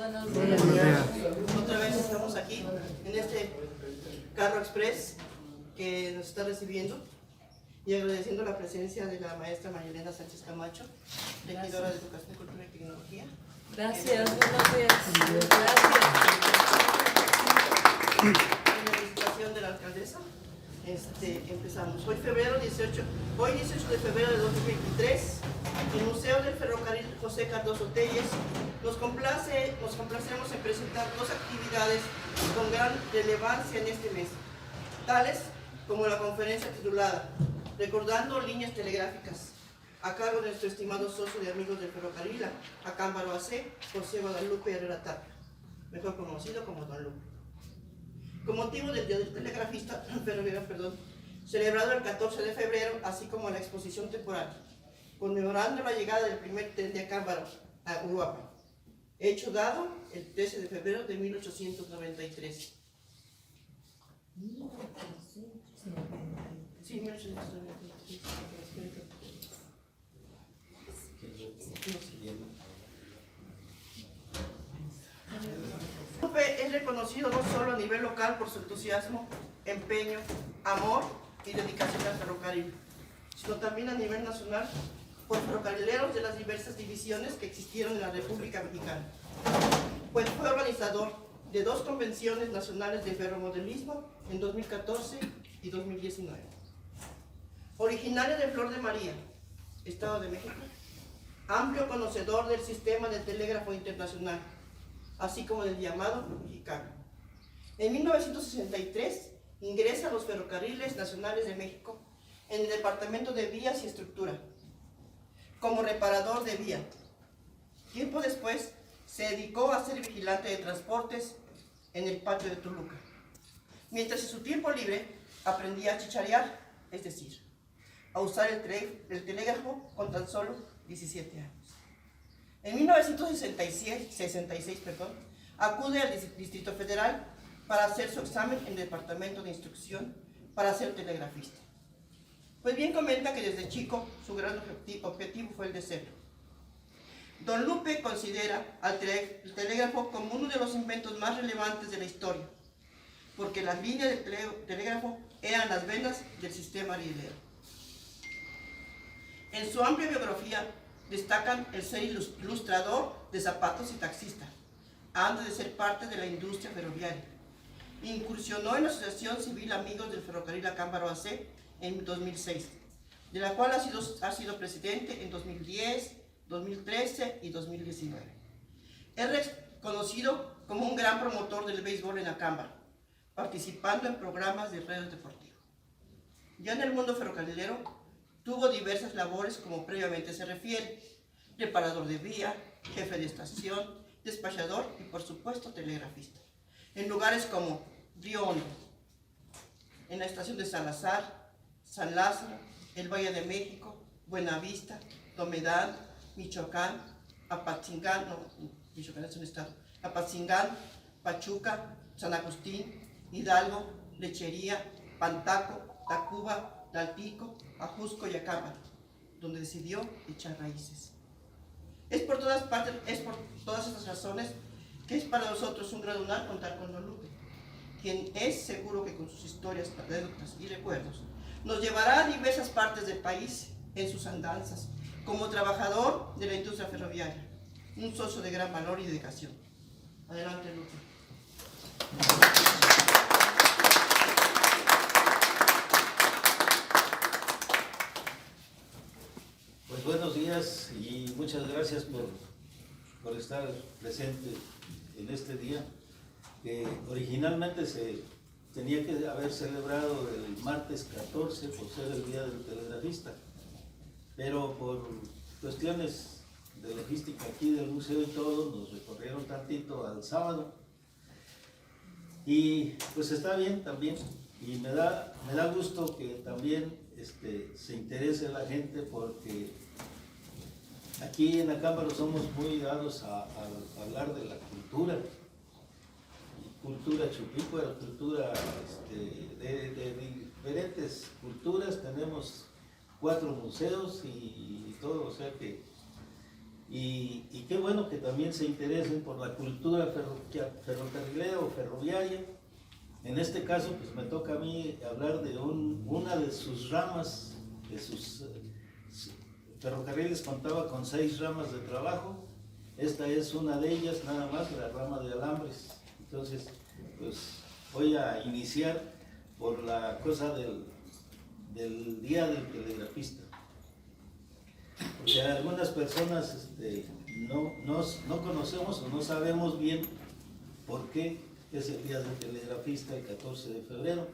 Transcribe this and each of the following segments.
Buenos Buenos días. Otra vez estamos aquí en este carro express que nos está recibiendo y agradeciendo la presencia de la maestra María Elena Sánchez Camacho, regidora de Educación, Cultura y Tecnología. Gracias, buenos días. En la visitación de la alcaldesa. Empezamos. Hoy 18 de febrero de 2023, el Museo del Ferrocarril José Cardoso Telles nos complacemos en presentar dos actividades con gran relevancia en este mes, tales como la conferencia titulada Recordando líneas telegráficas, a cargo de nuestro estimado socio de Amigos del Ferrocarril, Acámbaro AC, José Guadalupe Herrera Tapia, mejor conocido como Don Lupe. Con motivo del Día del Telegrafista ferroviario, celebrado el 14 de febrero, así como la exposición temporal, conmemorando la llegada del primer tren de Acámbaro a Uruapan, hecho dado el 13 de febrero de 1893. Sí, 1893. Lupe es reconocido no solo a nivel local por su entusiasmo, empeño, amor y dedicación al ferrocarril, sino también a nivel nacional por ferrocarrileros de las diversas divisiones que existieron en la República Mexicana, pues fue organizador de dos convenciones nacionales de ferromodelismo en 2014 y 2019. Originario de Flor de María, Estado de México, amplio conocedor del sistema de telégrafo internacional, así como del llamado mexicano. En 1963 ingresa a los Ferrocarriles Nacionales de México en el Departamento de Vías y Estructura, como reparador de vía. Tiempo después se dedicó a ser vigilante de transportes en el patio de Toluca, mientras en su tiempo libre aprendía a chicharear, es decir, a usar el telégrafo con tan solo 17 años. En 1966, acude al Distrito Federal para hacer su examen en el Departamento de Instrucción para ser telegrafista. Pues bien comenta que desde chico su gran objetivo fue el de serlo. Don Lupe considera el telégrafo como uno de los inventos más relevantes de la historia, porque las líneas del telégrafo eran las venas del sistema rielero. En su amplia biografía destacan el ser ilustrador de zapatos y taxista, antes de ser parte de la industria ferroviaria. Incursionó en la Asociación Civil Amigos del Ferrocarril Acámbaro AC en 2006, de la cual ha sido presidente en 2010, 2013 y 2019. Es reconocido como un gran promotor del béisbol en Acámbaro, participando en programas de radio deportivo. Ya en el mundo ferrocarrilero, tuvo diversas labores como previamente se refiere: reparador de vía, jefe de estación, despachador y por supuesto telegrafista, en lugares como Río Hondo, en la estación de Salazar, San Lázaro, el Valle de México, Buenavista, Tomedán, Michoacán, Apatzingán, Michoacán es un estado, Apatzingán, Pachuca, San Agustín, Hidalgo, Lechería, Pantaco, Tacuba, Dalpico, Ajusco y Acámbaro, donde decidió echar raíces. Es por todas estas razones que es para nosotros un gran honor contar con Don Lupe, quien es seguro que con sus historias, anécdotas y recuerdos nos llevará a diversas partes del país en sus andanzas, como trabajador de la industria ferroviaria, un socio de gran valor y dedicación. Adelante, Lupe. Pues buenos días y muchas gracias por estar presente en este día, que originalmente se tenía que haber celebrado el martes 14 por ser el Día del Telegrafista, pero por cuestiones de logística aquí del museo y todo, nos recorrieron tantito al sábado, y pues está bien también, y me da gusto que también se interese la gente, porque aquí en Acámbaro somos muy dados a hablar de la cultura chupícuara, cultura de diferentes culturas. Tenemos 4 museos y todo, o sea que y qué bueno que también se interesen por la cultura ferrocarrilera o ferroviaria. En este caso, pues me toca a mí hablar de una de sus ramas, de sus ferrocarriles contaba con 6 ramas de trabajo. Esta es una de ellas, nada más, la rama de alambres. Entonces, pues voy a iniciar por la cosa del Día del Telegrafista. Porque algunas personas no conocemos o no sabemos bien por qué es el Día del Telegrafista el 14 de febrero.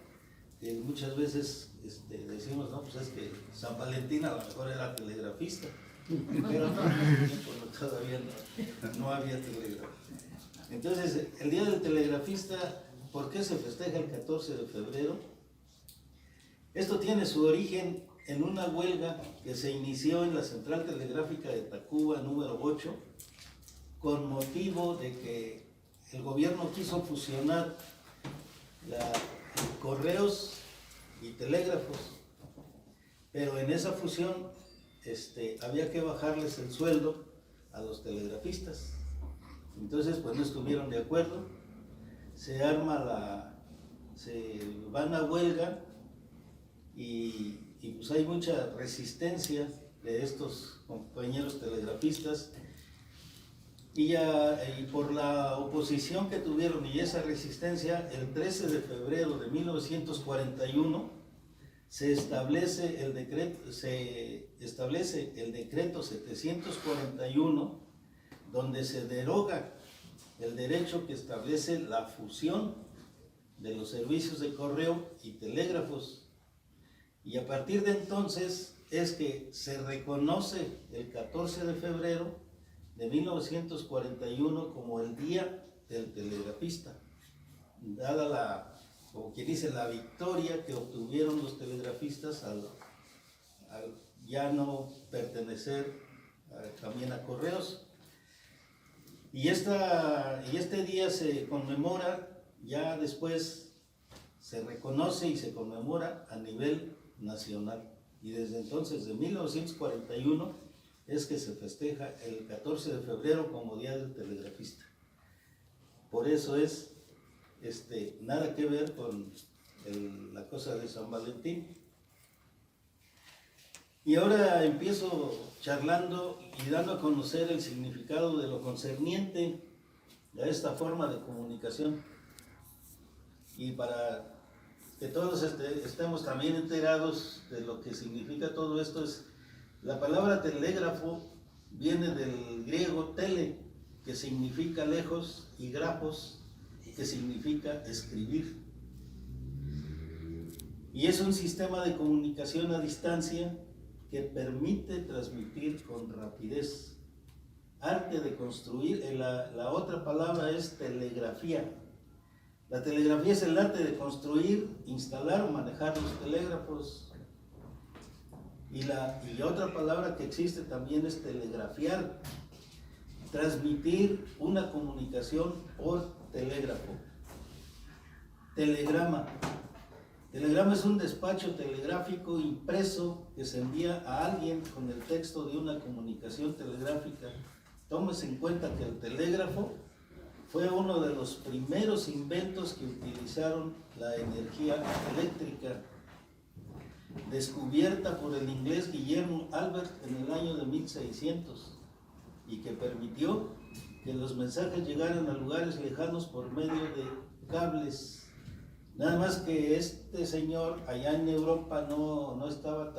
Que muchas veces decimos, no, pues es que San Valentín a lo mejor era telegrafista, pero no, todavía no había telegrafo. Entonces, el Día del Telegrafista, ¿por qué se festeja el 14 de febrero? Esto tiene su origen en una huelga que se inició en la Central Telegráfica de Tacuba, número 8, con motivo de que el gobierno quiso fusionar correos y telégrafos, pero en esa fusión había que bajarles el sueldo a los telegrafistas. Entonces, pues no estuvieron de acuerdo, se van a huelga y pues hay mucha resistencia de estos compañeros telegrafistas y por la oposición que tuvieron y esa resistencia, el 13 de febrero de 1941 se establece el decreto 741, donde se deroga el derecho que establece la fusión de los servicios de correo y telégrafos. Y a partir de entonces es que se reconoce el 14 de febrero de 1941 como el Día del Telegrafista, dada como quien dice, la victoria que obtuvieron los telegrafistas al ya no pertenecer también a correos. Y este día se conmemora, ya después se reconoce y se conmemora a nivel nacional. Y desde entonces, de 1941, es que se festeja el 14 de febrero como Día del Telegrafista. Por eso es nada que ver con la cosa de San Valentín. Y ahora empiezo charlando y dando a conocer el significado de lo concerniente a esta forma de comunicación. Y para que todos estemos también enterados de lo que significa todo esto, la palabra telégrafo viene del griego tele, que significa lejos, y grafos, que significa escribir. Y es un sistema de comunicación a distancia que permite transmitir con rapidez. Arte de construir, la otra palabra es telegrafía. La telegrafía es el arte de construir, instalar o manejar los telégrafos. Y otra palabra que existe también es telegrafiar, transmitir una comunicación por telégrafo. Telegrama. Telegrama es un despacho telegráfico impreso que se envía a alguien con el texto de una comunicación telegráfica. Tómese en cuenta que el telégrafo fue uno de los primeros inventos que utilizaron la energía eléctrica, descubierta por el inglés Guillermo Albert en el año de 1600, y que permitió que los mensajes llegaran a lugares lejanos por medio de cables. Nada más que este señor allá en Europa no estaba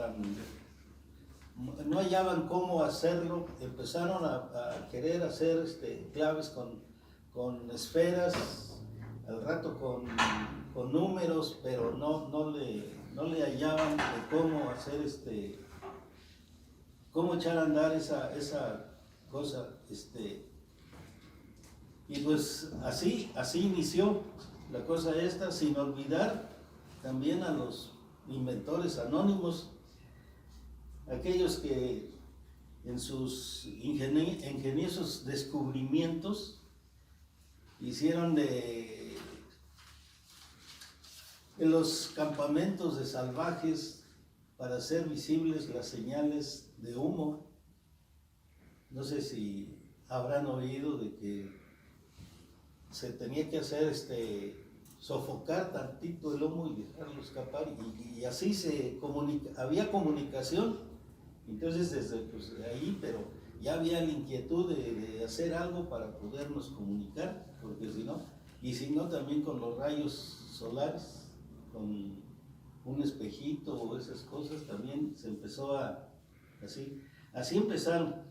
no hallaban cómo hacerlo, empezaron a querer hacer claves con esferas, al rato con números, pero no le hallaban de cómo hacer cómo echar a andar esa cosa, y pues así inició la cosa esta, sin olvidar también a los inventores anónimos, aquellos que en sus ingeniosos descubrimientos hicieron de los campamentos de salvajes para hacer visibles las señales de humo. no sé si habrán oído de que se tenía que hacer sofocar tantito el lomo y dejarlo escapar, y así había comunicación. Entonces desde pues, ahí, pero ya había la inquietud de hacer algo para podernos comunicar, porque si no, y si no también con los rayos solares, con un espejito o esas cosas, también se empezó así empezaron.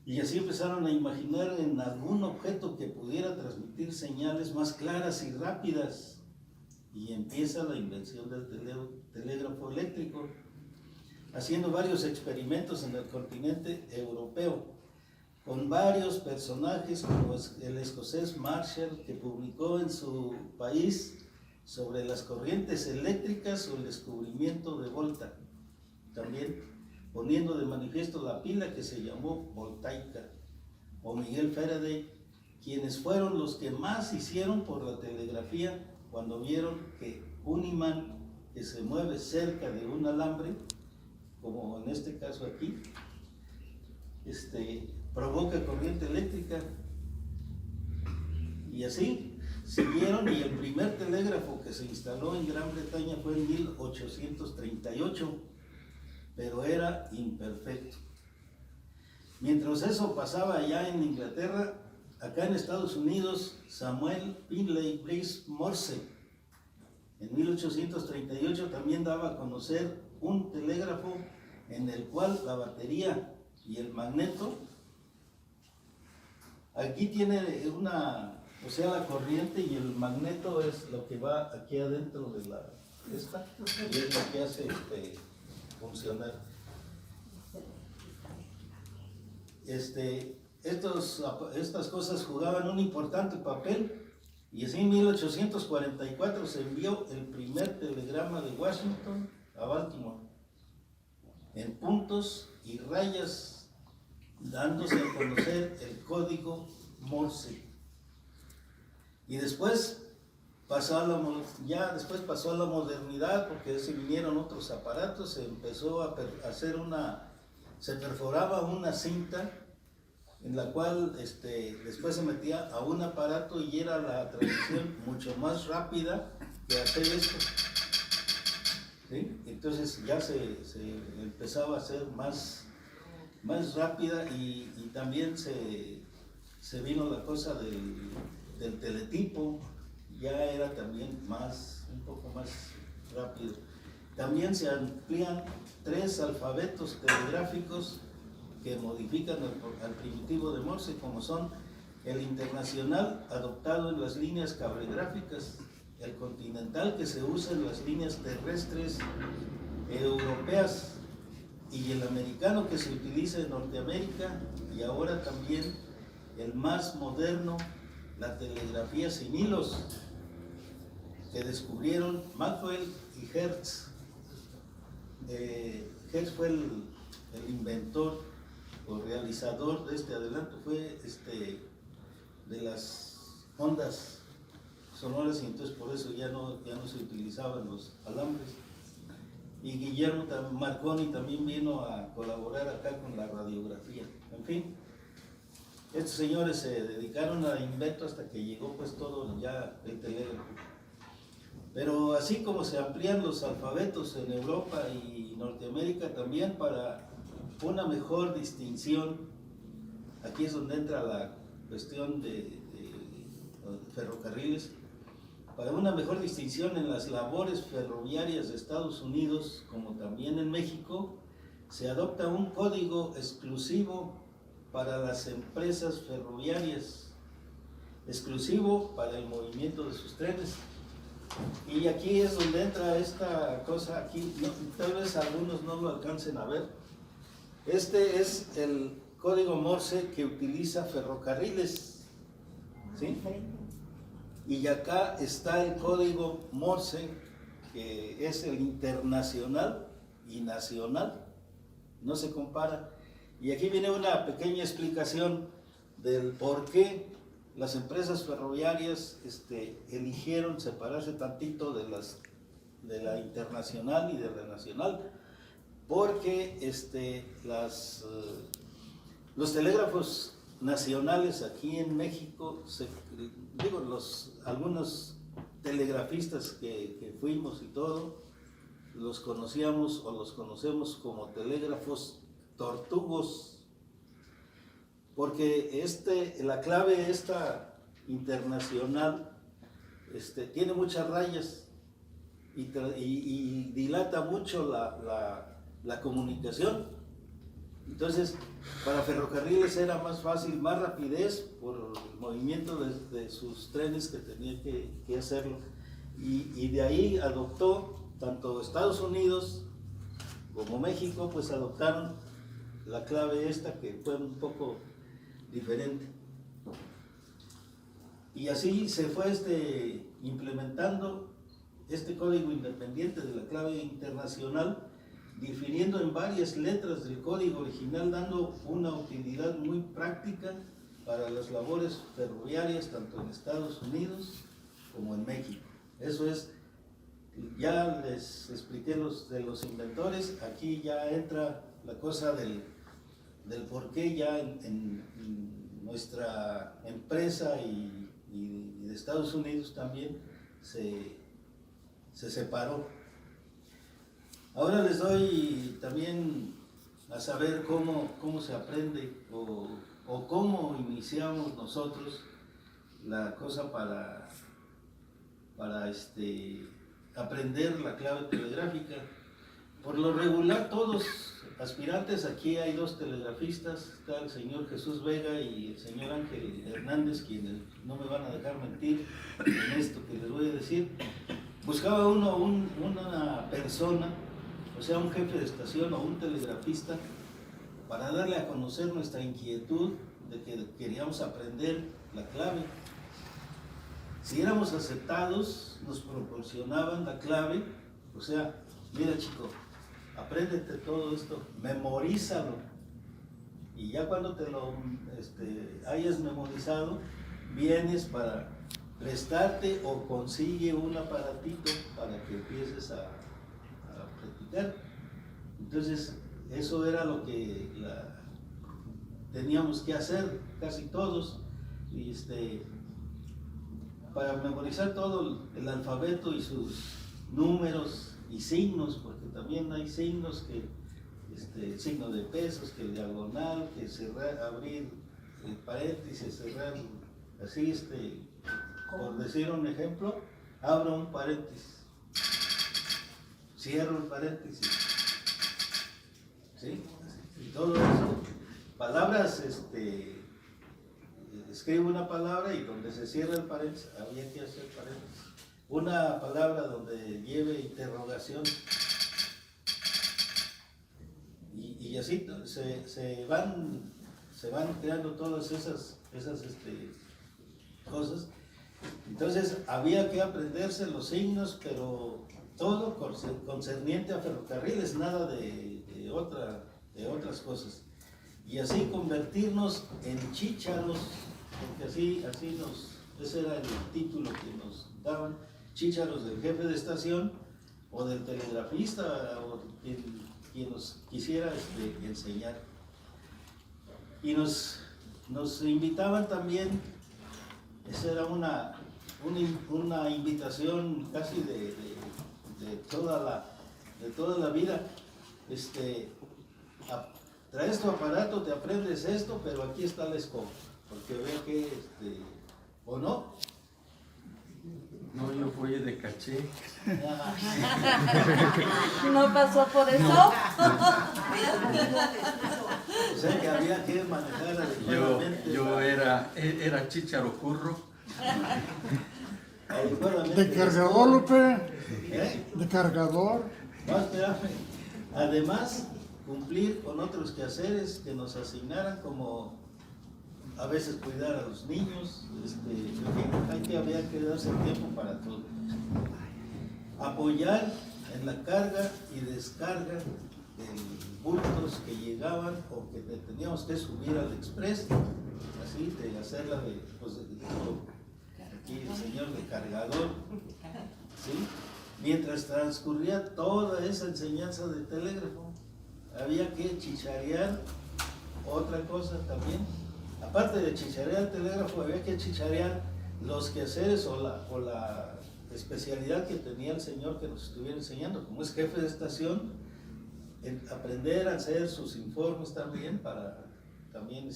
Y así empezaron a imaginar en algún objeto que pudiera transmitir señales más claras y rápidas. Y empieza la invención del telégrafo eléctrico, haciendo varios experimentos en el continente europeo, con varios personajes como el escocés Marshall, que publicó en su país sobre las corrientes eléctricas o el descubrimiento de Volta, también poniendo de manifiesto la pila que se llamó voltaica, o Miguel Faraday, quienes fueron los que más hicieron por la telegrafía cuando vieron que un imán que se mueve cerca de un alambre, como en este caso aquí, provoca corriente eléctrica. Y así siguieron, y el primer telégrafo que se instaló en Gran Bretaña fue en 1838, pero era imperfecto. Mientras eso pasaba allá en Inglaterra, acá en Estados Unidos, Samuel Pinley Brice Morse, en 1838 también daba a conocer un telégrafo en el cual la batería y el magneto, aquí tiene la corriente, y el magneto es lo que va aquí adentro de y es lo que hace funcionar. Estas cosas jugaban un importante papel, y así en 1844 se envió el primer telegrama de Washington a Baltimore, en puntos y rayas, dándose a conocer el código Morse. Y después pasó a la modernidad, porque se vinieron otros aparatos, se empezó a hacer se perforaba una cinta en la cual después se metía a un aparato y era la transmisión mucho más rápida que hacer esto. ¿Sí? Entonces ya se empezaba a hacer más rápida, y también se vino la cosa del teletipo, ya era también un poco más rápido. También se amplían 3 alfabetos telegráficos que modifican al primitivo de Morse, como son el internacional, adoptado en las líneas cablegráficas, el continental, que se usa en las líneas terrestres europeas, y el americano, que se utiliza en Norteamérica, y ahora también el más moderno, la telegrafía sin hilos, que descubrieron Maxwell y Hertz. Hertz fue el inventor o realizador de este adelanto, fue de las ondas sonoras, y entonces por eso ya no se utilizaban los alambres. Y Guillermo Marconi también vino a colaborar acá con la radiografía. En fin, estos señores se dedicaron al invento hasta que llegó pues todo ya el telégrafo. Pero así como se amplían los alfabetos en Europa y Norteamérica, también para una mejor distinción, aquí es donde entra la cuestión de ferrocarriles, para una mejor distinción en las labores ferroviarias de Estados Unidos, como también en México, se adopta un código exclusivo para las empresas ferroviarias, exclusivo para el movimiento de sus trenes. Y aquí es donde entra esta cosa, aquí tal vez algunos no lo alcancen a ver. Este es el código Morse que utiliza ferrocarriles, ¿sí? Y acá está el código Morse, que es el internacional y nacional, no se compara. Y aquí viene una pequeña explicación del por qué las empresas ferroviarias eligieron separarse tantito de la internacional y de la nacional, porque Los telégrafos nacionales aquí en México, algunos telegrafistas que fuimos y todo, los conocíamos o los conocemos como telégrafos tortugos, porque la clave esta internacional tiene muchas rayas y dilata mucho la comunicación. Entonces, para ferrocarriles era más fácil, más rapidez por el movimiento de sus trenes que tenía que hacerlo. Y de ahí adoptó, tanto Estados Unidos como México, pues adoptaron la clave esta que fue un poco diferente. Y así se fue implementando este código independiente de la clave internacional, difiriendo en varias letras del código original, dando una utilidad muy práctica para las labores ferroviarias, tanto en Estados Unidos como en México. Eso es, ya les expliqué de los inventores, aquí ya entra la cosa del por qué ya en nuestra empresa y de Estados Unidos también se separó. Ahora les doy también a saber cómo se aprende o cómo iniciamos nosotros la cosa para aprender la clave telegráfica. Por lo regular, todos aspirantes, aquí hay dos telegrafistas, está el señor Jesús Vega y el señor Ángel Hernández, quienes no me van a dejar mentir en esto que les voy a decir. Buscaba uno una persona, o sea, un jefe de estación o un telegrafista, para darle a conocer nuestra inquietud de que queríamos aprender la clave. Si éramos aceptados, nos proporcionaban la clave, o sea, mira chico, apréndete todo esto, memorízalo, y ya cuando te lo hayas memorizado, vienes para prestarte o consigue un aparatito para que empieces a practicar. Entonces, eso era lo que teníamos que hacer casi todos, y para memorizar todo el alfabeto y sus números y signos, porque también hay signos que, signo de pesos, que el diagonal, que cerrar, abrir el paréntesis, cerrar, así, por decir un ejemplo, abro un paréntesis, cierro el paréntesis, ¿sí? Y todo eso, palabras, escribo una palabra y donde se cierra el paréntesis, había que hacer paréntesis. Una palabra donde lleve interrogación. Y así se van creando todas esas cosas. Entonces había que aprenderse los signos, pero todo concerniente a ferrocarriles, nada de otras cosas. Y así convertirnos en chícharos, porque ese era el título que nos daban, chícharos del jefe de estación o del telegrafista o quien nos quisiera enseñar. Y nos invitaban también, esa era una invitación casi de toda la vida, traes tu aparato, te aprendes esto, pero aquí está la escoba, porque ve que, o no. No, yo fui de caché. ¿No pasó por eso? O sea que había que manejar adecuadamente. Yo era chícharo curro. ¿De cargador, Lupe? ¿Eh? ¿De cargador? No, espérame. Además, cumplir con otros quehaceres que nos asignaran, como a veces cuidar a los niños, había que darse tiempo para todo. Apoyar en la carga y descarga de bultos que llegaban o que teníamos que subir al express, así, de hacerla aquí el señor de cargador, ¿sí? Mientras transcurría toda esa enseñanza de telégrafo, había que chicharear otra cosa también. Aparte de chicharear el telégrafo, había que chicharear los quehaceres o la especialidad que tenía el señor que nos estuviera enseñando. Como es jefe de estación, aprender a hacer sus informes también para también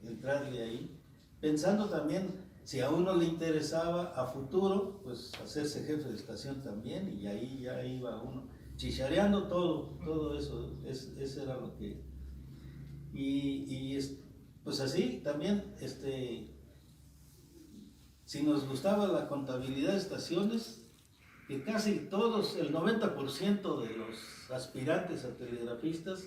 entrarle ahí. Pensando también, si a uno le interesaba a futuro, pues hacerse jefe de estación también, y ahí ya iba uno chichareando todo eso, eso era lo que... pues así también, si nos gustaba la contabilidad de estaciones, que casi todos, el 90% de los aspirantes a telegrafistas,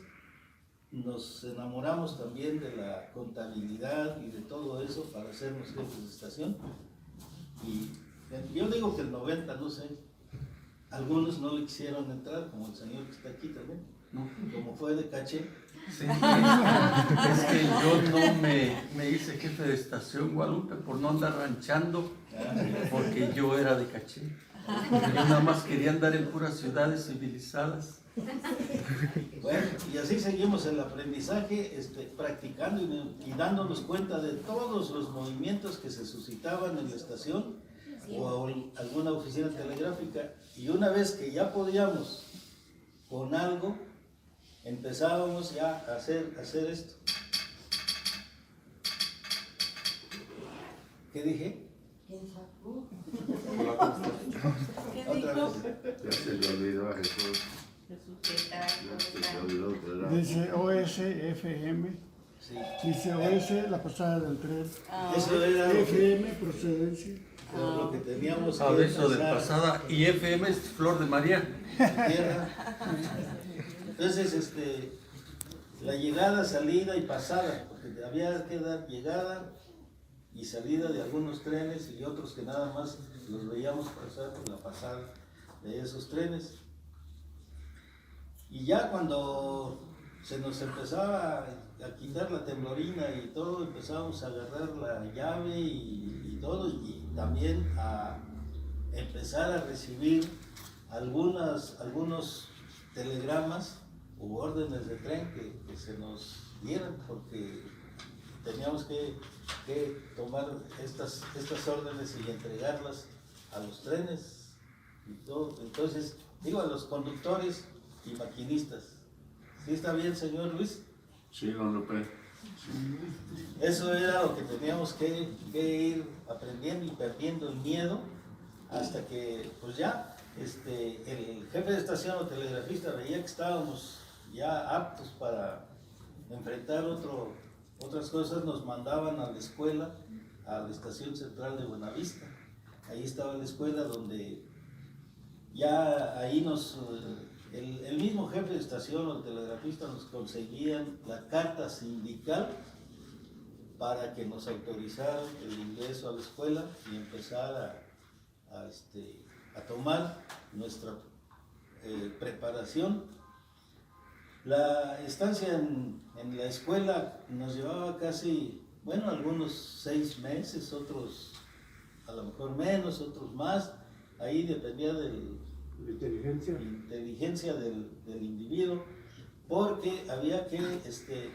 nos enamoramos también de la contabilidad y de todo eso para hacernos jefes de estación. Y yo digo que el 90, no sé, algunos no le quisieron entrar, como el señor que está aquí también, No. como fue de caché. Sí, es que yo no me hice jefe de estación Guadalupe por no andar ranchando, porque yo era de caché. Yo nada más quería andar en puras ciudades civilizadas. Bueno, y así seguimos el aprendizaje, practicando y dándonos cuenta de todos los movimientos que se suscitaban en la estación o alguna oficina telegráfica. Y una vez que ya podíamos con algo, empezábamos ya a hacer esto. ¿Qué dije? ¿Quién sacó? ¿Qué Otra dijo? vez. Ya se le olvidó a Jesús. Jesús, ¿qué tal? Ya se le ¿Cómo olvidó que era. Dice OSFM. Sí. Dice OS, la pasada del tren. Eso era lo que, FM, procedencia. lo que teníamos que Aviso de empezar. pasada y FM es Flor de María. Tierra. Entonces, la llegada, salida y pasada, porque había que dar llegada y salida de algunos trenes y otros que nada más los veíamos pasar por la pasada de esos trenes. Y ya cuando se nos empezaba a quitar la temblorina y todo, empezábamos a agarrar la llave y todo, y también a empezar a recibir algunos telegramas u órdenes de tren que se nos dieran, porque teníamos que tomar estas órdenes y entregarlas a los trenes y todo. Entonces, digo, a los conductores y maquinistas. ¿Sí está bien, señor Luis? Sí, don Lupe. Eso era lo que teníamos que ir aprendiendo y perdiendo el miedo hasta que, pues ya, el jefe de estación o telegrafista veía que estábamos ya aptos para enfrentar otras cosas. Nos mandaban a la escuela, a la estación central de Buenavista. Ahí estaba la escuela donde ya ahí el mismo jefe de estación o el telegrafista nos conseguían la carta sindical para que nos autorizaran el ingreso a la escuela y empezar a tomar nuestra preparación. La estancia en la escuela nos llevaba casi, bueno, algunos 6 meses, otros a lo mejor menos, otros más. Ahí dependía de la inteligencia del individuo, porque había que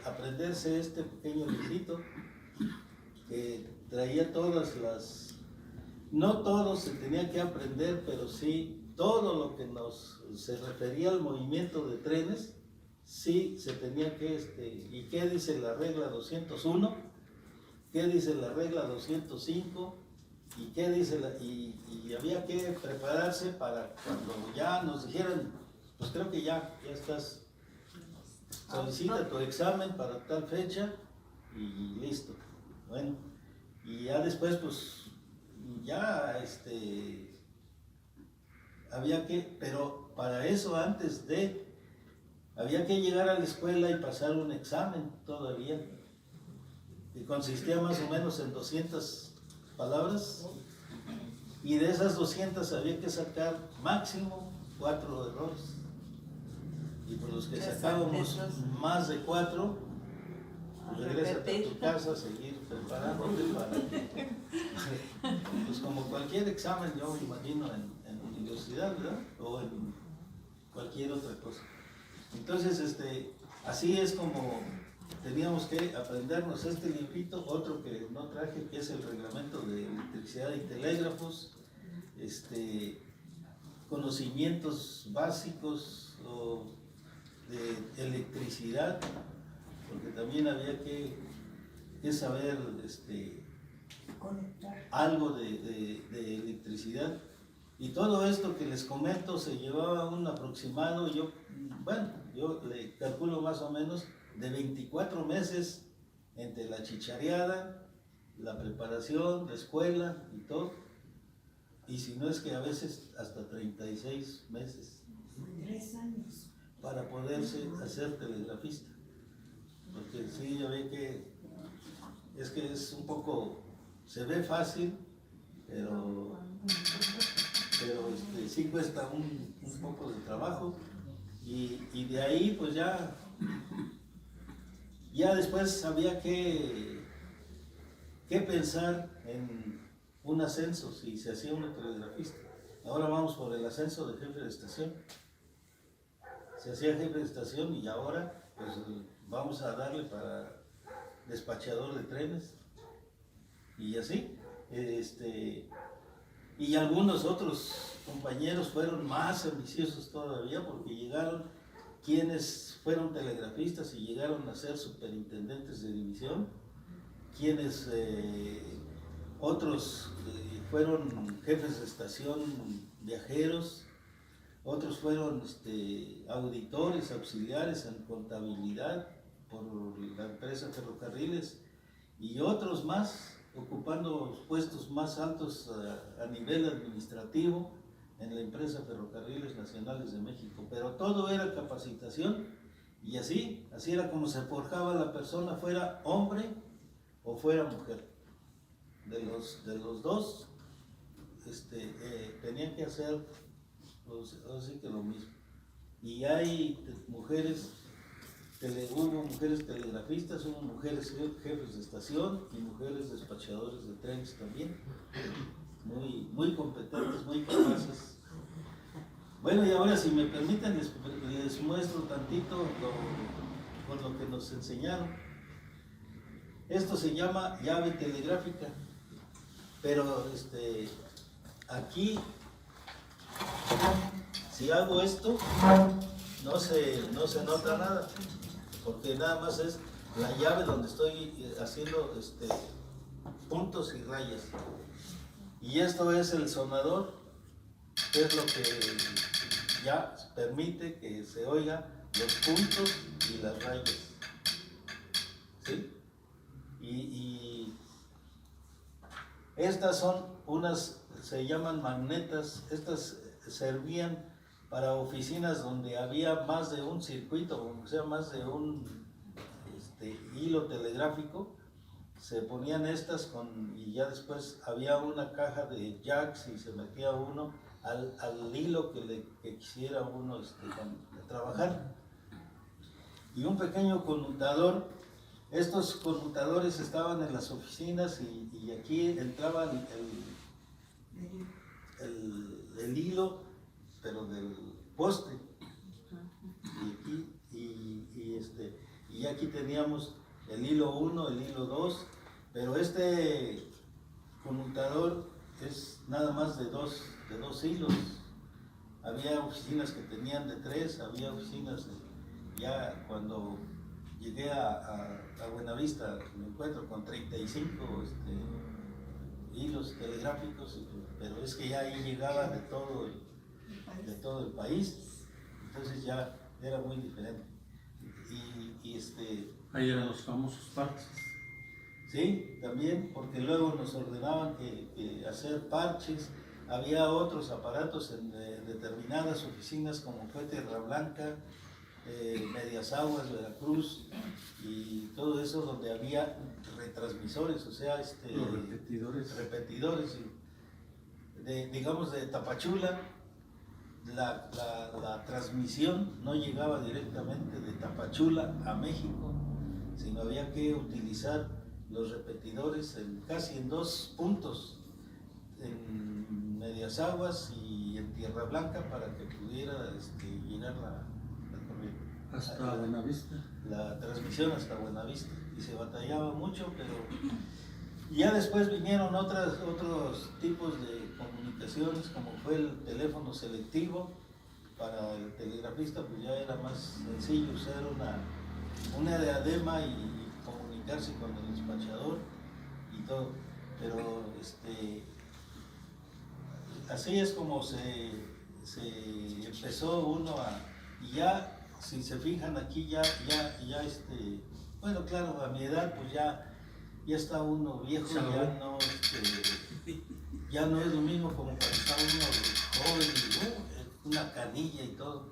aprenderse este pequeño librito que traía todas las... No todo se tenía que aprender, pero sí todo lo que se refería al movimiento de trenes, sí se tenía que... ¿Y qué dice la regla 201? ¿Qué dice la regla 205? ¿Y qué dice y había que prepararse para cuando ya nos dijeran, pues creo que ya estás, solicita tu examen para tal fecha y listo. Bueno, y ya después pues ya había que, pero para eso había que llegar a la escuela y pasar un examen todavía, que consistía más o menos en 200 palabras, y de esas 200 había que sacar máximo 4 errores, y por los que sacábamos más de 4, pues regrésate a tu casa a seguir preparándote para pues como cualquier examen, yo me imagino en universidad, ¿verdad? O en cualquier otra cosa. Entonces, así es como teníamos que aprendernos este librito, otro que no traje, que es el reglamento de electricidad y telégrafos, conocimientos básicos de electricidad, porque también había que saber algo de electricidad. Y todo esto que les comento se llevaba un aproximado, yo le calculo más o menos de 24 meses entre la chichareada, la preparación, la escuela y todo. Y si no es que a veces hasta 36 meses. 3 años. Para poderse hacer telegrafista. Porque sí, ya ve que es un poco, se ve fácil, pero sí cuesta un poco de trabajo. Y de ahí pues ya después había que pensar en un ascenso si se hacía un telegrafista. Ahora vamos por el ascenso de jefe de estación. Se hacía jefe de estación y ahora pues vamos a darle para despachador de trenes y así. Y algunos otros compañeros fueron más ambiciosos todavía porque llegaron quienes fueron telegrafistas y llegaron a ser superintendentes de división, quienes otros fueron jefes de estación viajeros, otros fueron auditores, auxiliares en contabilidad por la empresa Ferrocarriles y otros más ocupando puestos más altos a nivel administrativo en la empresa Ferrocarriles Nacionales de México. Pero todo era capacitación y así era como se forjaba la persona, fuera hombre o fuera mujer. De los dos tenían que hacer así que lo mismo. Y hay mujeres, hubo mujeres telegrafistas, hubo mujeres jefes de estación y mujeres despachadores de trenes también, muy competentes, muy capaces. Bueno, y ahora si me permiten les muestro tantito con lo que nos enseñaron. Esto se llama llave telegráfica, pero aquí si hago esto no se nota nada, porque nada más es la llave donde estoy haciendo puntos y rayas. Y esto es el sonador, que es lo que ya permite que se oiga los puntos y las rayas. ¿Sí? Y estas son unas, se llaman magnetas, estas servían para oficinas donde había más de un circuito, o sea, más de un hilo telegráfico. Se ponían estas y ya después había una caja de jacks y se metía uno al hilo que quisiera uno trabajar. Y un pequeño conmutador. Estos conmutadores estaban en las oficinas y aquí entraba el hilo, pero del poste. Y aquí teníamos el hilo 1, el hilo 2, pero este conmutador es nada más de dos hilos. Había oficinas que tenían de 3, había oficinas ya cuando llegué a Buenavista me encuentro con 35 hilos telegráficos, pero es que ya ahí llegaba de todo el país, entonces ya era muy diferente. Ahí eran los famosos parches. Sí, también, porque luego nos ordenaban que hacer parches. Había otros aparatos en determinadas oficinas como fue Tierra Blanca, Medias Aguas, Veracruz y todo eso, donde había retransmisores, o sea, repetidores digamos de Tapachula. La transmisión no llegaba directamente de Tapachula a México, sino había que utilizar los repetidores casi en 2 puntos, en Medias Aguas y en Tierra Blanca, para que pudiera llenar la corriente. Hasta Buenavista. La transmisión hasta Buenavista, y se batallaba mucho, pero ya después vinieron otros tipos de comunicaciones, como fue el teléfono selectivo. Para el telegrafista pues ya era más sencillo usar una diadema y comunicarse con el despachador y todo, pero así es como se empezó uno y ya, si se fijan aquí, bueno, claro, a mi edad pues ya está uno viejo, ya no es lo mismo como cuando estaba uno joven y una canilla y todo.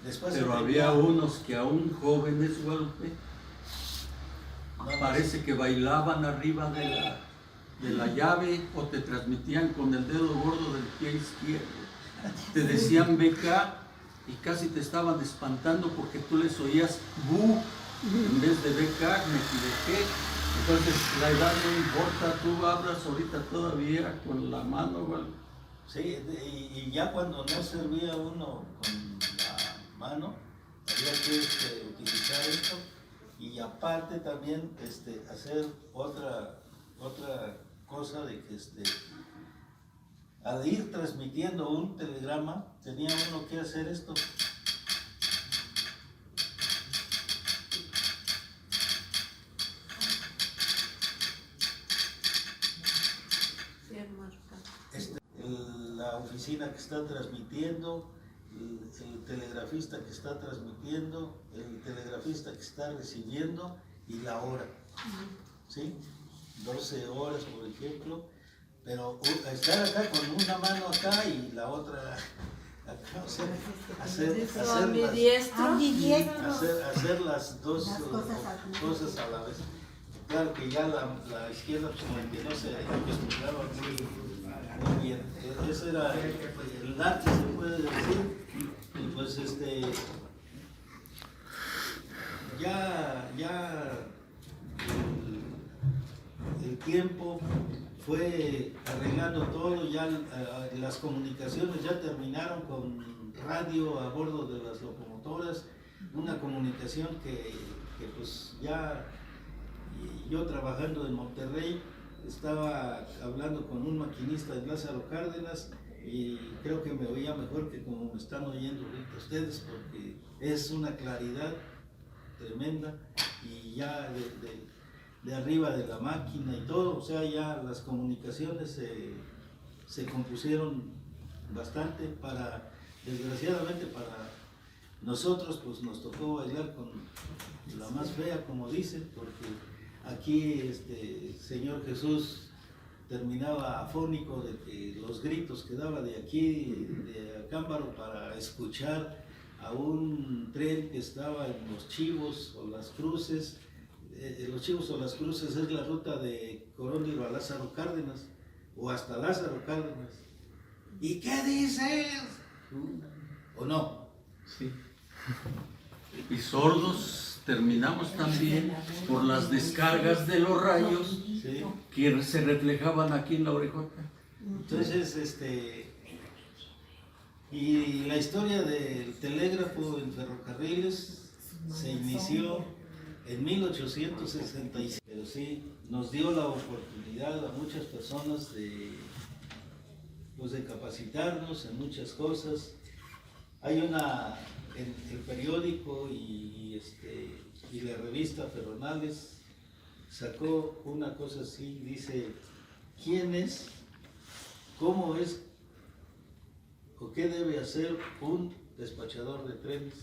Después pero había unos que aún jóvenes, Guadalupe, parece que bailaban arriba de la llave o te transmitían con el dedo gordo del pie izquierdo. Te decían BK y casi te estaban espantando porque tú les oías bu en vez de BK, me equivoqué. Entonces la edad no importa, tú hablas ahorita todavía con la mano, Guadalupe. Sí, y ya cuando no servía uno con la mano, había que utilizar esto, y aparte también hacer otra cosa de que al ir transmitiendo un telegrama, tenía uno que hacer esto. La oficina que está transmitiendo, el telegrafista que está transmitiendo, el telegrafista que está recibiendo y la hora, ¿sí? 12 horas, por ejemplo, pero estar acá con una mano acá y la otra acá, o sea, hacer las dos cosas a la vez. Claro que ya la izquierda, pues como que no se acostumbraba muy bien. Ese era el arte, se puede decir. Y pues el tiempo fue arreglando todo, ya las comunicaciones ya terminaron con radio a bordo de las locomotoras, una comunicación que pues ya, yo trabajando en Monterrey, estaba hablando con un maquinista de Lázaro Cárdenas y creo que me oía mejor que como me están oyendo ahorita ustedes, porque es una claridad tremenda, y ya de arriba de la máquina y todo, o sea, ya las comunicaciones se compusieron bastante. Desgraciadamente para nosotros pues nos tocó bailar con la más fea, como dicen, porque aquí Señor Jesús terminaba afónico de que los gritos que daba de aquí, de Acámbaro, para escuchar a un tren que estaba en Los Chivos o Las Cruces. Los Chivos o Las Cruces es la ruta de Coróndiro a Lázaro Cárdenas, o hasta Lázaro Cárdenas. ¿Y qué dices? ¿O no? Sí. Y sordos terminamos también por las descargas de los rayos, Sí. que se reflejaban aquí en la orejota. Entonces, y la historia del telégrafo en ferrocarriles se inició en 1866, pero sí nos dio la oportunidad a muchas personas de capacitarnos en muchas cosas. Hay en el periódico y la revista Ferronales sacó una cosa así, dice: ¿quién es, cómo es o qué debe hacer un despachador de trenes?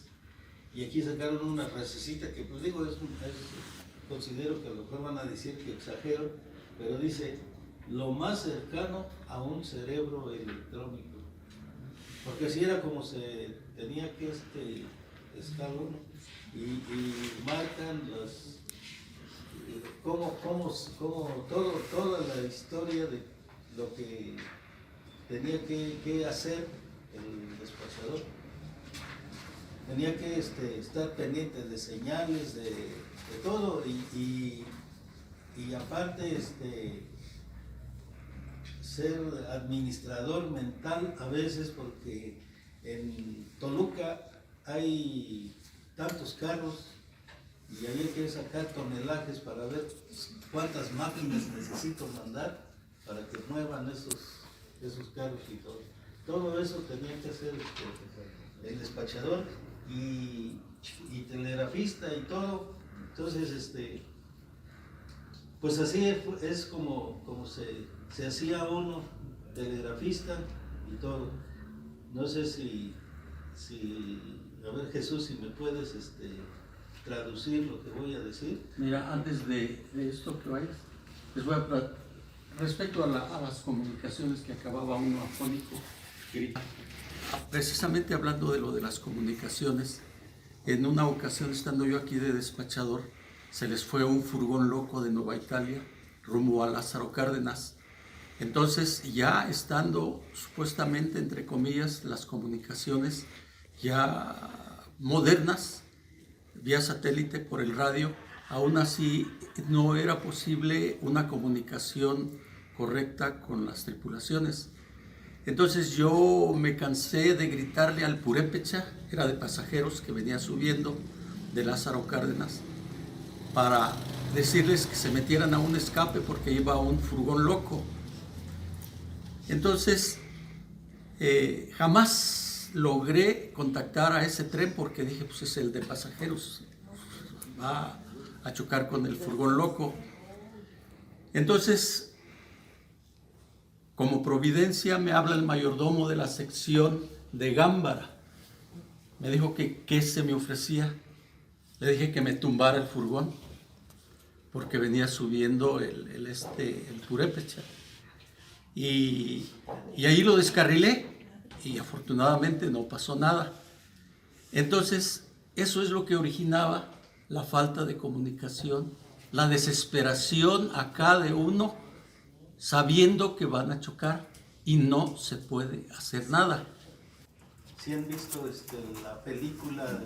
Y aquí sacaron una frasecita que pues digo, considero que a lo mejor van a decir que exagero, pero dice: lo más cercano a un cerebro electrónico. Porque así era como se tenía que estar uno, y marcan toda la historia de lo que tenía que hacer el despachador. Tenía que estar pendiente de señales, de todo, y aparte ser administrador mental a veces, porque en Toluca hay tantos carros y había que sacar tonelajes para ver cuántas máquinas necesito mandar para que muevan esos carros y todo. Todo eso tenía que hacer el despachador y telegrafista y todo. Entonces, pues así es como se hacía uno, telegrafista y todo. No sé si a ver, Jesús, si me puedes traducir lo que voy a decir. Mira, antes de esto que vayas, les voy a respecto a las comunicaciones que acababa uno afónico, precisamente hablando de lo de las comunicaciones, en una ocasión estando yo aquí de despachador, se les fue un furgón loco de Nueva Italia rumbo a Lázaro Cárdenas. Entonces, ya estando supuestamente, entre comillas, las comunicaciones ya modernas, vía satélite por el radio, aún así no era posible una comunicación correcta con las tripulaciones. Entonces yo me cansé de gritarle al purépecha, era de pasajeros que venía subiendo de Lázaro Cárdenas, para decirles que se metieran a un escape porque iba un furgón loco. Entonces jamás logré contactar a ese tren porque dije, pues es el de pasajeros, va a chocar con el furgón loco. Entonces, como providencia, me habla el mayordomo de la sección de Gámbara. Me dijo que qué se me ofrecía. Le dije que me tumbara el furgón porque venía subiendo el purépecha. Y ahí lo descarrilé y afortunadamente no pasó nada. Entonces, eso es lo que originaba la falta de comunicación, la desesperación acá de uno, sabiendo que van a chocar y no se puede hacer nada. ¿Sí han visto la película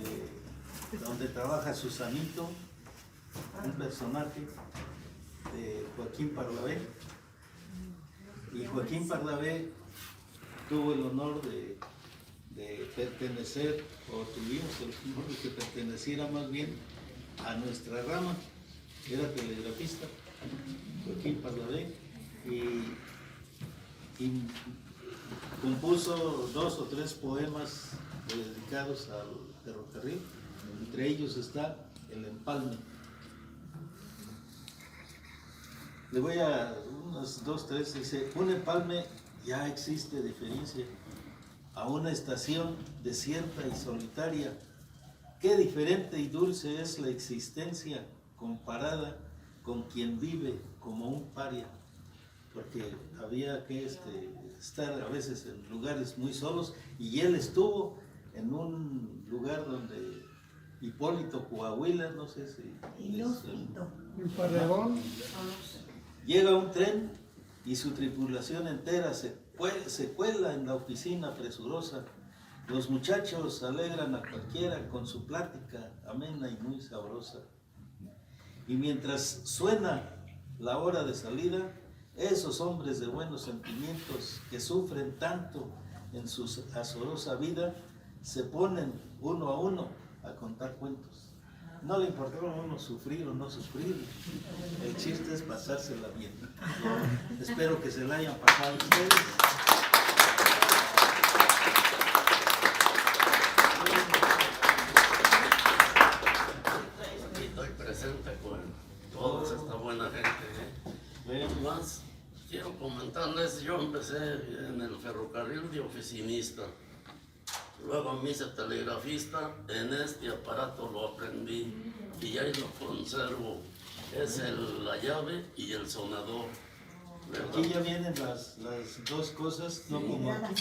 donde trabaja Susanito, un personaje de Joaquín Pardavé? Y Joaquín Pardavé tuvo el honor de pertenecer, o tuvimos el honor de que perteneciera más bien a nuestra rama, era telegrafista, Joaquín Pardavé, y compuso 2 o 3 poemas dedicados al ferrocarril, entre ellos está El Empalme. Le voy a unos 2, 3, dice: un empalme ya existe diferencia a una estación desierta y solitaria. Qué diferente y dulce es la existencia comparada con quien vive como un paria. Porque había que estar a veces en lugares muy solos, y él estuvo en un lugar donde Hipólito Coahuila, no sé si... En Paredón. Llega un tren y su tripulación entera se cuela en la oficina presurosa. Los muchachos alegran a cualquiera con su plática amena y muy sabrosa. Y mientras suena la hora de salida, esos hombres de buenos sentimientos que sufren tanto en su azorosa vida, se ponen uno a uno a contar cuentos. No le importaba a uno sufrir o no sufrir, el chiste es pasársela bien. Espero que se la hayan pasado ustedes. Estoy presente con toda esta buena gente. Más quiero comentarles, yo empecé en el ferrocarril de oficinista. Luego me hice telegrafista, en este aparato lo aprendí y ahí lo conservo. Es la llave y el sonador. Aquí ya vienen las 2 cosas, no como aquí.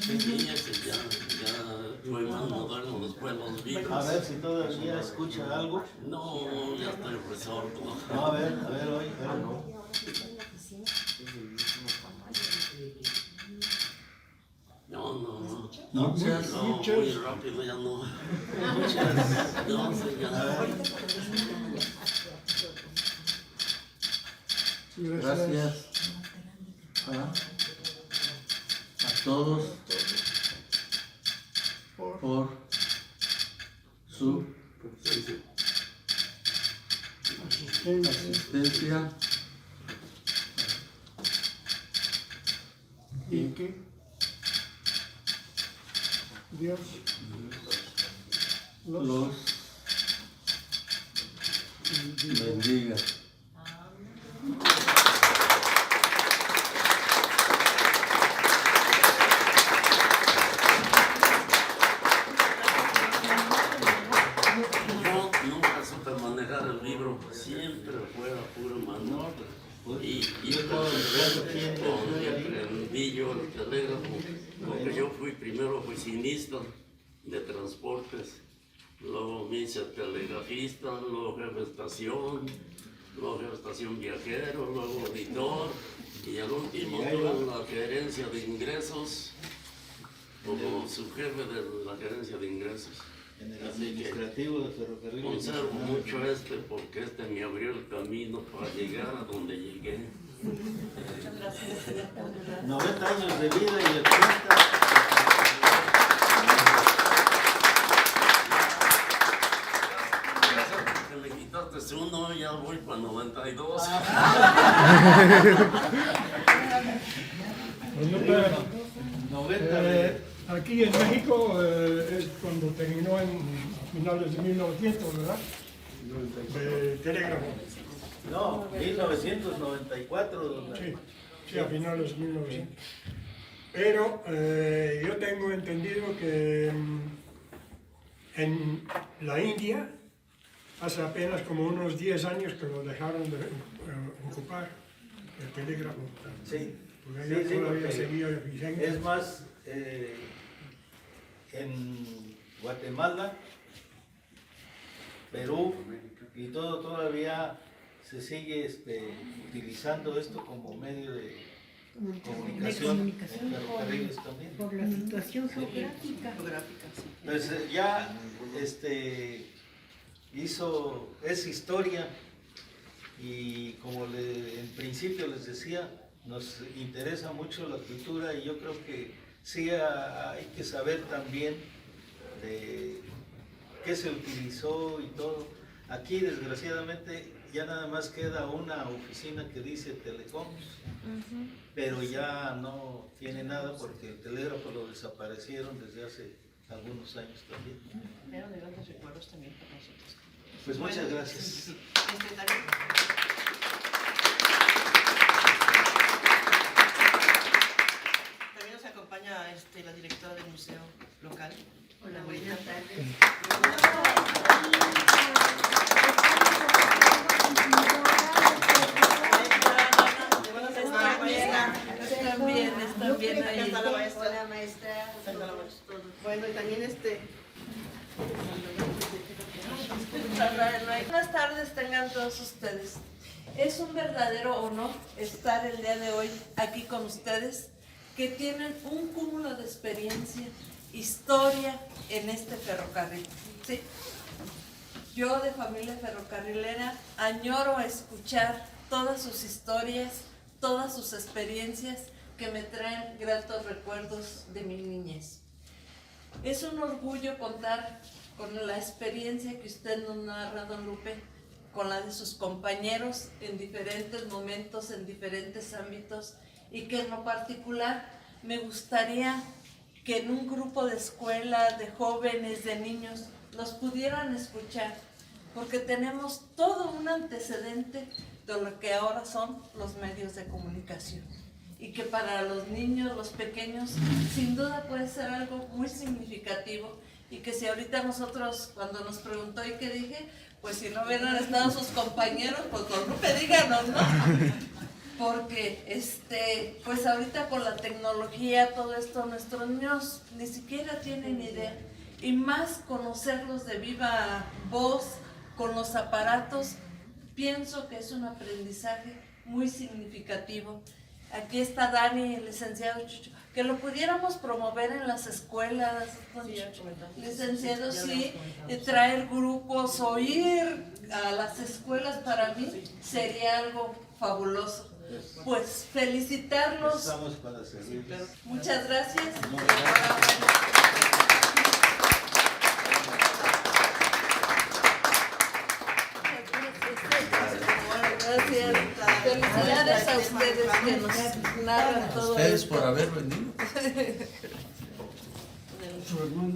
Sí, ese ya fue más moderno, después los Beatles. A ver si todavía escucha algo. No, ya estoy resorto. No, a ver, hoy. No. No, Muy rápido ya no. No, sí, ya. Gracias a todos por existencia y que Dios los bendiga. Yo nunca supe manejar el libro, siempre fue a pura mano. Y aprendí yo el telégrafo, porque yo fui primero oficinista de transportes, luego me hice telegrafista, luego jefe de estación viajero, luego auditor, y al último tuve la gerencia de ingresos, como subjefe de la gerencia de ingresos. En el Así que administrativo de ferrocarril. conservo mucho porque me abrió el camino para llegar a donde llegué. 90 años de vida y 80. Que me quitaste uno, ya voy para 92. Pues Lupe, 90 aquí en México es cuando terminó en finales de 1900, ¿verdad? De telégrafo. No, 1994. Sí, sí, a finales de 1900. Pero yo tengo entendido que en la India hace apenas como unos 10 años que lo dejaron de ocupar el telégrafo. Sí, Porque sí, allá sí, todavía porque seguía vigente. es más, en Guatemala, Perú y todo todavía se sigue utilizando esto como medio de comunicación, en ferrocarriles también. Por la situación geográfica. Geográfica, sí. Entonces ya es historia y como en principio les decía, nos interesa mucho la cultura y yo creo que sí hay que saber también de qué se utilizó y todo. Aquí desgraciadamente ya nada más queda una oficina que dice Telecom, pero ya no tiene nada porque el telégrafo lo desaparecieron desde hace algunos años también. Pero de grandes recuerdos también para nosotros. Pues muchas Bueno, gracias. También nos acompaña la directora del museo local. Hola, abuelita. buenas tardes. Están bien ahí. Hola, maestra. Bueno, y también Buenas tardes tengan todos ustedes. Es un verdadero honor estar el día de hoy aquí con ustedes que tienen un cúmulo de experiencia, historia en este ferrocarril. ¿Sí? Yo de familia ferrocarrilera añoro escuchar todas sus historias, todas sus experiencias que me traen gratos recuerdos de mi niñez. Es un orgullo contar con la experiencia que usted nos narra, don Lupe, con la de sus compañeros en diferentes momentos, en diferentes ámbitos, y que en lo particular me gustaría que en un grupo de escuela, de jóvenes, de niños, nos pudieran escuchar, porque tenemos todo un antecedente de lo que ahora son los medios de comunicación. Y que para los niños, los pequeños, sin duda puede ser algo muy significativo y que si ahorita nosotros, cuando nos preguntó y qué dije, pues si no hubieran estado sus compañeros, pues don Lupe, díganos, ¿no? Porque, pues ahorita con la tecnología, todo esto, nuestros niños ni siquiera tienen idea. Y más conocerlos de viva voz, con los aparatos, pienso que es un aprendizaje muy significativo. Aquí está Dani, el licenciado Chucho, que lo pudiéramos promover en las escuelas, licenciado, sí, traer grupos o ir a las escuelas, para mí sería algo fabuloso. Pues felicitarlos. Estamos para servirles. Muchas gracias. Gracias. Felicidades a ustedes que nos narran todo Ustedes esto. por haber venido.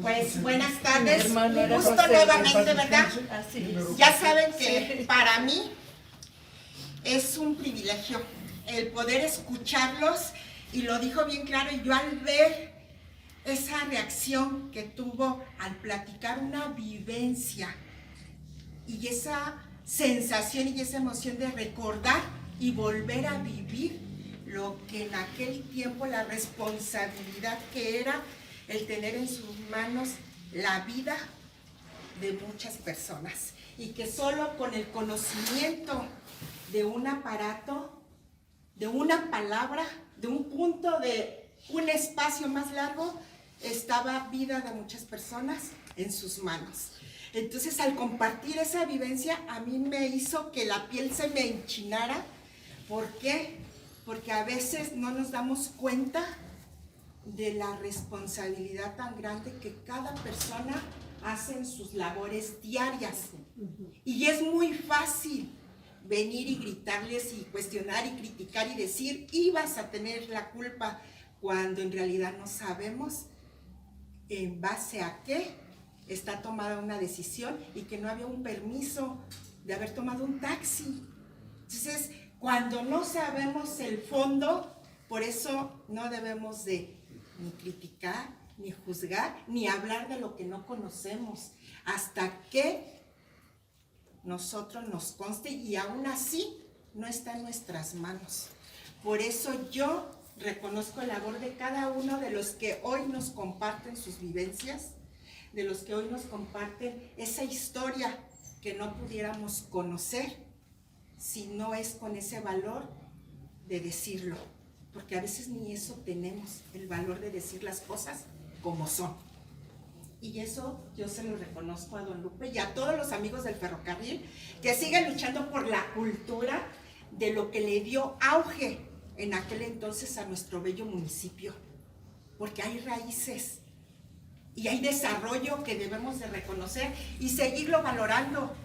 Pues buenas tardes, Hermano, un era gusto José, nuevamente, ¿verdad? Así es. Ya saben que para mí es un privilegio el poder escucharlos, y lo dijo bien claro, y yo al ver esa reacción que tuvo al platicar una vivencia y esa sensación y esa emoción de recordar y volver a vivir lo que en aquel tiempo, la responsabilidad que era el tener en sus manos la vida de muchas personas, y que solo con el conocimiento de un aparato, de una palabra, de un punto, de un espacio más largo, estaba vida de muchas personas en sus manos. Entonces, al compartir esa vivencia, a mí me hizo que la piel se me enchinara. ¿Por qué? Porque a veces no nos damos cuenta de la responsabilidad tan grande que cada persona hace en sus labores diarias. Y es muy fácil venir y gritarles y cuestionar y criticar y decir, ibas a tener la culpa, cuando en realidad no sabemos en base a qué está tomada una decisión y que no había un permiso de haber tomado un taxi. Entonces, cuando no sabemos el fondo, por eso no debemos de ni criticar, ni juzgar, ni hablar de lo que no conocemos, hasta que nosotros nos conste, y aún así no está en nuestras manos. Por eso yo reconozco la labor de cada uno de los que hoy nos comparten sus vivencias, de los que hoy nos comparten esa historia que no pudiéramos conocer si no es con ese valor de decirlo, porque a veces ni eso tenemos, el valor de decir las cosas como son. Y eso yo se lo reconozco a don Lupe y a todos los amigos del ferrocarril que siguen luchando por la cultura de lo que le dio auge en aquel entonces a nuestro bello municipio, porque hay raíces y hay desarrollo que debemos de reconocer y seguirlo valorando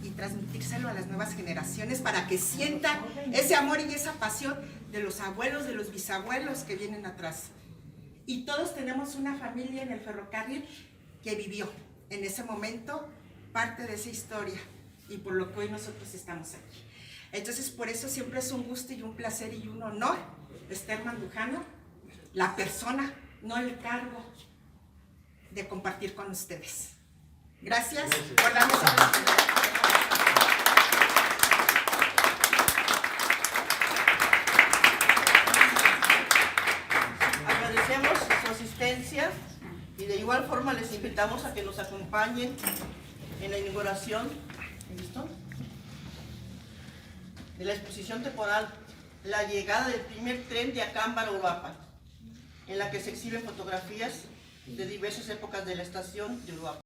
y transmitírselo a las nuevas generaciones para que sientan ese amor y esa pasión de los abuelos, de los bisabuelos que vienen atrás. Y todos tenemos una familia en el ferrocarril que vivió en ese momento parte de esa historia, y por lo que hoy nosotros estamos aquí. Entonces, por eso siempre es un gusto y un placer y un honor Esther Mandujano, la persona, no el cargo, de compartir con ustedes. Gracias por darnos la oportunidad. Agradecemos su asistencia y de igual forma les invitamos a que nos acompañen en la inauguración de la exposición temporal La llegada del primer tren de Acámbaro a Uruapan, en la que se exhiben fotografías de diversas épocas de la estación de Uruapan.